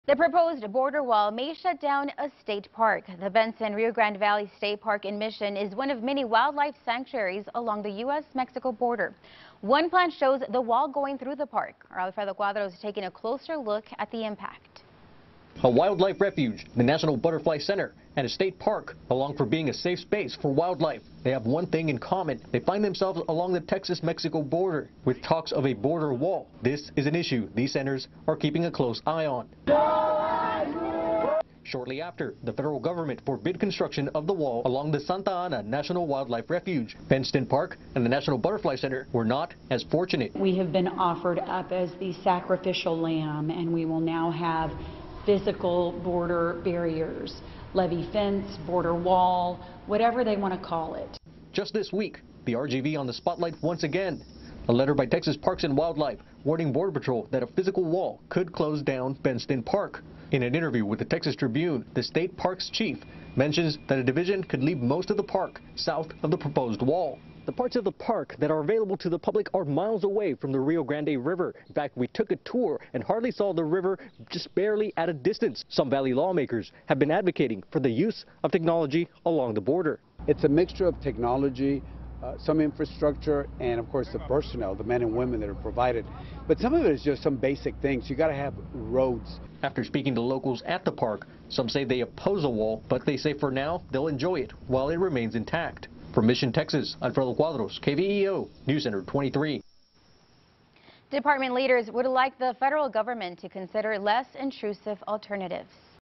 The proposed border wall may shut down a state park. The Benson-Rio Grande Valley State Park in Mission is one of many wildlife sanctuaries along the U.S.-Mexico border. One plan shows the wall going through the park. Our Alfredo Cuadros is taking a closer look at the impact. A wildlife refuge, the National Butterfly Center, and a state park belong for being a safe space for wildlife. They have one thing in common. They find themselves along the Texas-Mexico border with talks of a border wall. This is an issue these centers are keeping a close eye on. Shortly after, the federal government forbid construction of the wall along the Santa Ana National Wildlife Refuge. Benston Park and the National Butterfly Center were not as fortunate. We have been offered up as the sacrificial lamb, and we will now have physical border barriers, levee fence, border wall, whatever they want to call it. Just this week, the RGV on the spotlight once again. A letter by Texas Parks and Wildlife warning Border Patrol that a physical wall could close down Benston Park. In an interview with the Texas Tribune, the state parks chief mentions that a division could leave most of the park south of the proposed wall. The parts of the park that are available to the public are miles away from the Rio Grande River. In fact, we took a tour and hardly saw the river, just barely at a distance. Some valley lawmakers have been advocating for the use of technology along the border. It's a mixture of technology, some infrastructure, and of course the personnel, the men and women that are provided. But some of it is just some basic things. You got to have roads. After speaking to locals at the park, some say they oppose a wall, but they say for now they'll enjoy it while it remains intact. From Mission, Texas, Alfredo Cuadros, KVEO, News Center 23. Department leaders would like the federal government to consider less intrusive alternatives.